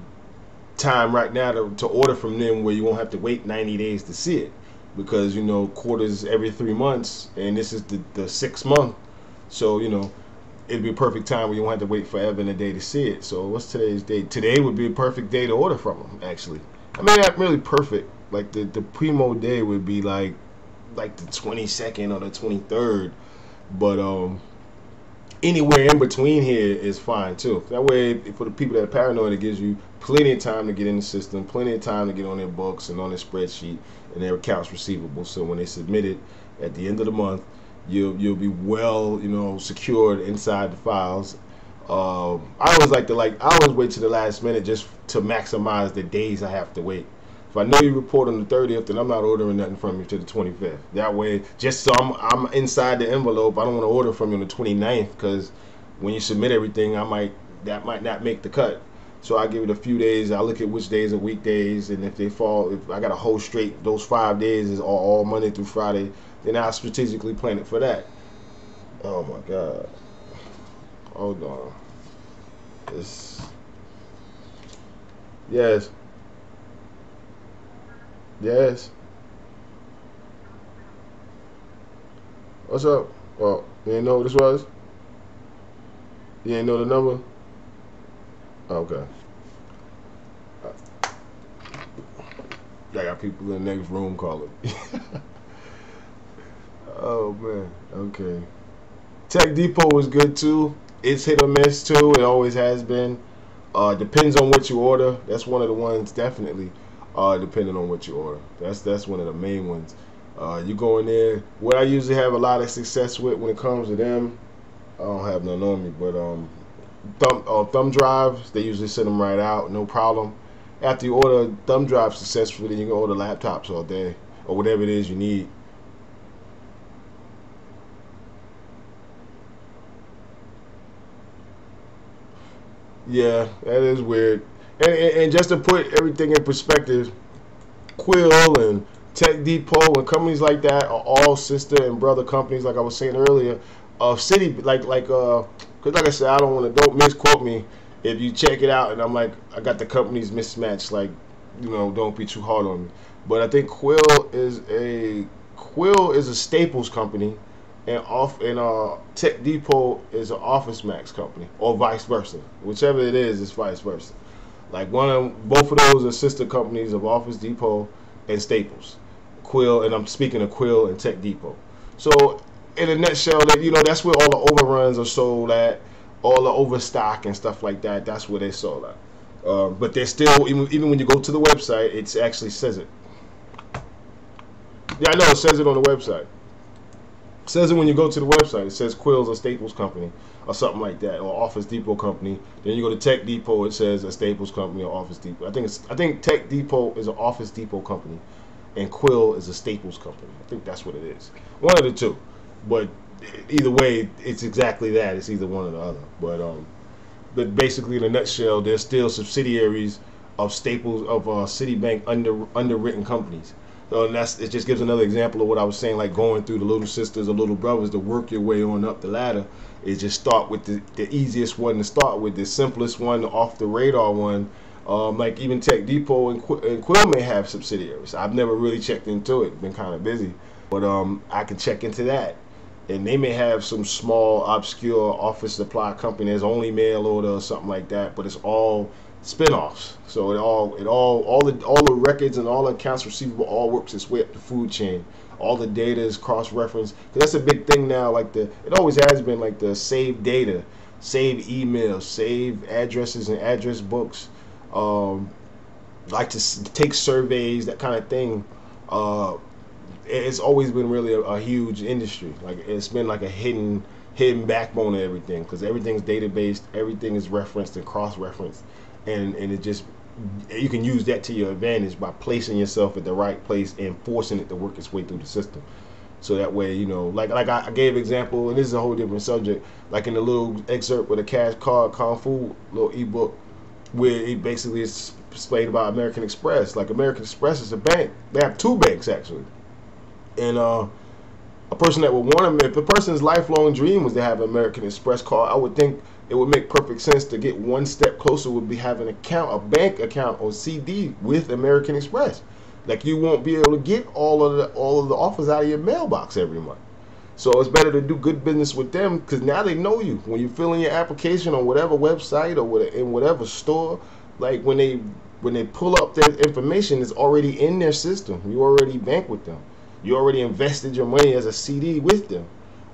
time right now to order from them, where you won't have to wait 90 days to see it, because you know quarters every 3 months, and this is the 6th month. So you know it'd be a perfect time where you won't have to wait forever and a day to see it. So what's today's date? Today would be a perfect day to order from them, actually. I mean, not really perfect. Like the primo day would be like the 22nd or the 23rd, but anywhere in between here is fine too. That way, for the people that are paranoid, it gives you plenty of time to get in the system, plenty of time to get on their books and on their spreadsheet and their accounts receivable. So when they submit it at the end of the month, you'll be well, secured inside the files. I always wait to the last minute just to maximize the days I have to wait. If I know you report on the 30th, then I'm not ordering nothing from you to the 25th. That way, just so I'm inside the envelope, I don't want to order from you on the 29th, because when you submit everything, that might not make the cut. So I give it a few days. I look at which days are weekdays, and if I got a whole straight, those 5 days is all Monday through Friday, then I strategically plan it for that. Oh my God. Hold on. Yes. Yes. What's up? Well, you didn't know what this was? You didn't know the number? Okay. I got people in the next room calling. Oh man. Okay. Tech Depot was good too. It's hit or miss too. It always has been. Depends on what you order. That's one of the ones definitely. Depending on what you order. That's one of the main ones. You go in there. What I usually have a lot of success with when it comes to them, I don't have none on me, but thumb drives, they usually send them right out, no problem. After you order thumb drives successfully, then you can order laptops all day or whatever it is you need. Yeah, that is weird. And just to put everything in perspective, Quill and Tech Depot and companies like that are all sister and brother companies, like I was saying earlier, of city because like I said, I don't misquote me if you check it out and I'm like I got the companies mismatched, like don't be too hard on me. But I think Quill is a Staples company, and Tech Depot is an Office Max company, or vice versa. Whichever it is, it's vice versa. Like both of those are sister companies of Office Depot and Staples. Quill, and I'm speaking of Quill and Tech Depot. So in a nutshell, that's where all the overruns are sold at, all the overstock and stuff like that. That's where they sold at. But they're still, even when you go to the website, it actually says it. Yeah, I know it says it on the website. It says it when you go to the website. It says Quill's a Staples company or something like that, or Office Depot company. Then you go to Tech Depot, it says a Staples company or Office Depot. I think Tech Depot is an Office Depot company, and Quill is a Staples company. I think that's what it is. One of the two. But either way, it's exactly that. It's either one or the other. But basically, in a nutshell, they're still subsidiaries of Staples of Citibank underwritten companies. So it just gives another example of what I was saying, like going through the little sisters or little brothers to work your way on up the ladder. Is just start with the easiest one to start with, the simplest one, the off the radar one. Like even Tech Depot and Quill may have subsidiaries. I've never really checked into it. Been kind of busy, but I can check into that. And they may have some small, obscure office supply company that's only mail order or something like that, but it's all spin-offs. So all the records and all the accounts receivable all works its way up the food chain. All the data is cross-referenced. That's a big thing now. It always has been, like the save data, save emails, save addresses and address books. Like to take surveys, that kind of thing. It's always been really a huge industry. Like it's been like a hidden backbone of everything, because everything's data based, everything is referenced and cross-referenced, and it just, you can use that to your advantage by placing yourself at the right place and forcing it to work its way through the system. So that way, like I gave example, and this is a whole different subject. Like in the little excerpt with a cash card Kung Fu little ebook, where it basically is explained about American Express. Like American Express is a bank. They have two banks actually. And a person that would want to, if a person's lifelong dream was to have an American Express card, I would think it would make perfect sense to get one step closer would be having a bank account or CD with American Express. Like you won't be able to get all of the offers out of your mailbox every month. So it's better to do good business with them, because now they know you. When you fill in your application on whatever website or in whatever store, like when they pull up their information, it's already in their system. You already bank with them. You already invested your money as a CD with them.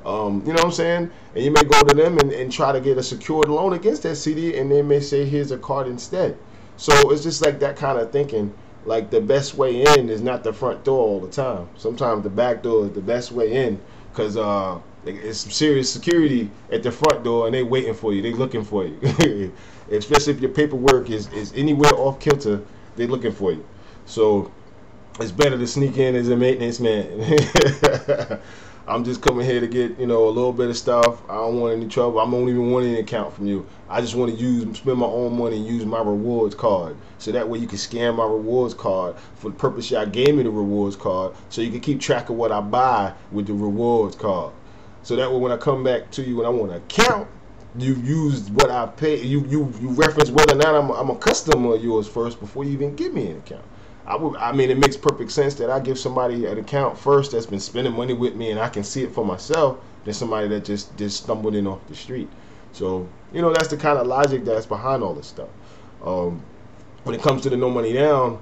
You know what I'm saying? And you may go to them and try to get a secured loan against that CD, and they may say, here's a card instead. So it's just like that kind of thinking. Like the best way in is not the front door all the time. Sometimes the back door is the best way in, because it's some serious security at the front door, and they waiting for you. They looking for you. Especially if your paperwork is anywhere off kilter, they looking for you. So it's better to sneak in as a maintenance man. I'm just coming here to get, a little bit of stuff. I don't want any trouble. I don't even want any account from you. I just want to spend my own money and use my rewards card. So that way you can scan my rewards card for the purpose y'all gave me the rewards card, so you can keep track of what I buy with the rewards card. So that way when I come back to you and I want an account, you used what I paid. You reference whether or not I'm a customer of yours first before you even give me an account. I mean, it makes perfect sense that I give somebody an account first that's been spending money with me and I can see it for myself, than somebody that just stumbled in off the street. So, that's the kind of logic that's behind all this stuff. When it comes to the no money down,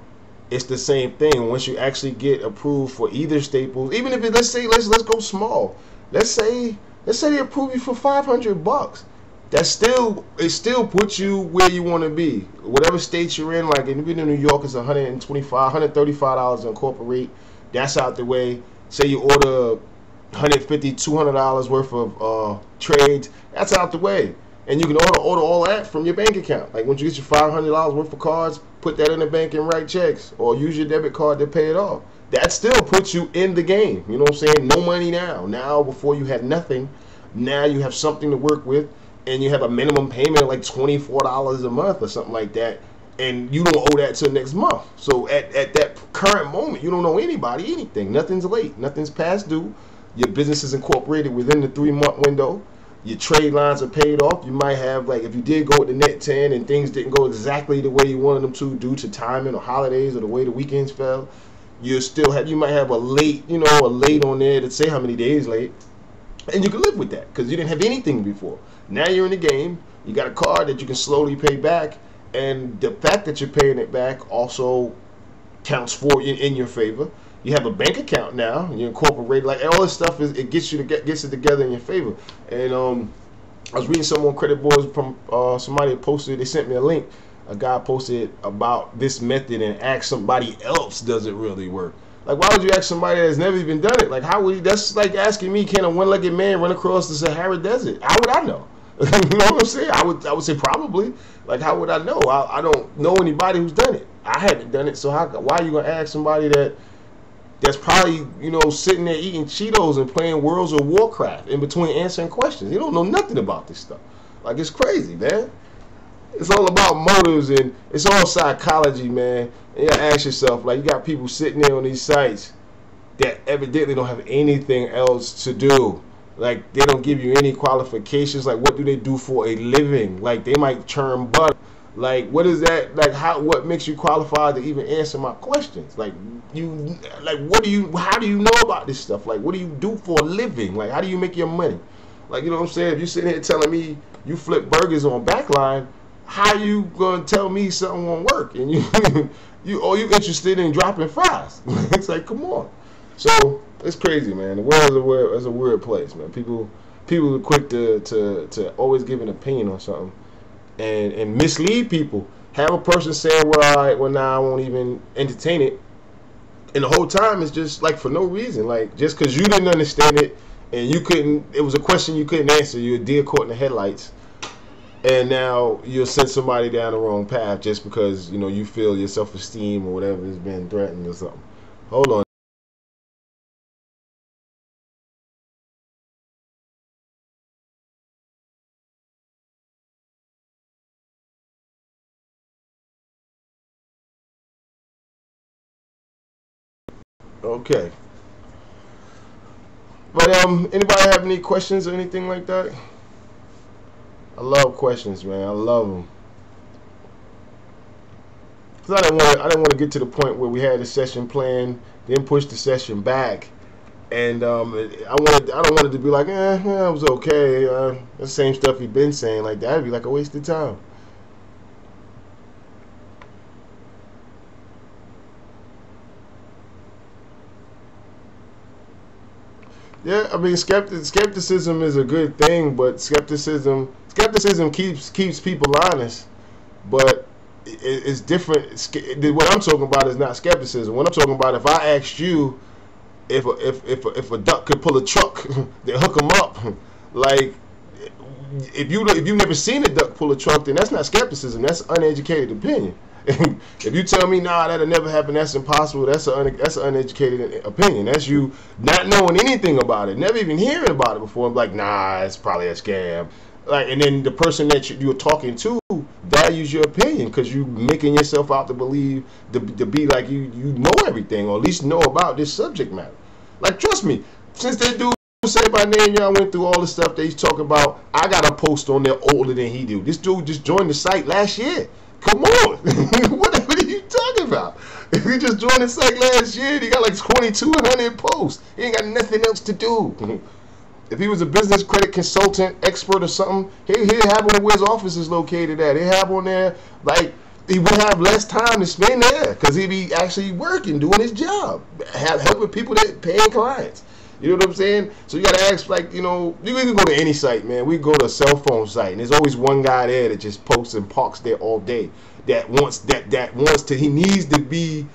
it's the same thing. Once you actually get approved for either Staples, even if let's go small. Let's say they approve you for $500. it still puts you where you want to be. Whatever state you're in, like if you're in New York, it's $135 to incorporate. That's out the way. Say you order $150, $200 worth of trades. That's out the way. And you can order all that from your bank account. Like once you get your $500 worth of cards, put that in the bank and write checks, or use your debit card to pay it off. That still puts you in the game. You know what I'm saying? No money now. Now, before you had nothing, now you have something to work with, and you have a minimum payment of like $24 a month or something like that, and you don't owe that till next month. So at that current moment, you don't owe anybody anything. Nothing's late. Nothing's past due. Your business is incorporated within the 3-month window. Your trade lines are paid off. You might have, like, if you did go with the net 10 and things didn't go exactly the way you wanted them to due to timing or holidays or the way the weekends fell, you might have a late on there that say how many days late, and you can live with that because you didn't have anything before. Now you're in the game. You got a card that you can slowly pay back, and the fact that you're paying it back also counts for in your favor. You have a bank account now. You incorporate, like, all this stuff gets it together in your favor. And I was reading some on Credit Boys from somebody posted. They sent me a link. A guy posted about this method and asked somebody else, does it really work? Like, why would you ask somebody that's never even done it? Like, how would you? That's like asking me, can a one-legged man run across the Sahara Desert? How would I know? You know what I'm saying? I would say probably. Like, how would I know? I don't know anybody who's done it. I haven't done it. So why are you gonna ask somebody that's probably, sitting there eating Cheetos and playing Worlds of Warcraft in between answering questions? You don't know nothing about this stuff. Like, it's crazy, man. It's all about motives, and it's all psychology, man. And you gotta ask yourself, like, you got people sitting there on these sites that evidently don't have anything else to do. Like, they don't give you any qualifications. Like, what do they do for a living? Like, they might churn butter. Like, what is that? Like, what makes you qualified to even answer my questions? Like, how do you know about this stuff? Like, what do you do for a living? Like, how do you make your money? Like, you know what I'm saying? If you're sitting here telling me you flip burgers on Backline, how you gonna tell me something won't work? And you interested in dropping fries? It's like, come on. So it's crazy, man. The world is a weird place, man. People are quick to always give an opinion on something and mislead people. Have a person saying, well, all right, well, now I won't even entertain it. And the whole time it's just like for no reason. Like, just because you didn't understand it and it was a question you couldn't answer. You're a deer caught in the headlights. And now you'll send somebody down the wrong path just because, you feel your self-esteem or whatever has been threatened or something. Hold on. Okay. But anybody have any questions or anything like that? I love questions, man. I love them. Cause I didn't want to get to the point where we had a session planned, then push the session back, and I don't want it to be like, it was okay. The same stuff you've been saying. Like, that'd be like a waste of time. Yeah, I mean, skepticism is a good thing, but skepticism keeps people honest. But it's different. What I'm talking about is not skepticism. What I'm talking about, if I asked you if a duck could pull a truck, then hook them up. Like, if you've never seen a duck pull a truck, then that's not skepticism. That's uneducated opinion. If you tell me, nah, that'll never happen, that's impossible, that's an uneducated opinion. That's you not knowing anything about it, never even hearing about it before. I'm like, nah, it's probably a scam. Like, and then the person that you're talking to values your opinion because you making yourself out to believe to be like you know everything, or at least know about this subject matter. Like, trust me, since that dude say by name, y'all went through all the stuff that he's talking about, I got a post on there older than he do. This dude just joined the site last year. Come on. What are you talking about? He just joined the site last year. He got like 2,200 posts. He ain't got nothing else to do. If he was a business credit consultant, expert or something, he'd have on where his office is located at. He'd have on there, like, he would have less time to spend there because he'd be actually working, doing his job, helping people that paying clients. You know what I'm saying? So you gotta ask, like, you know, you can go to any site, man. We go to a cell phone site, and there's always one guy there that just posts and parks there all day. That wants he needs to be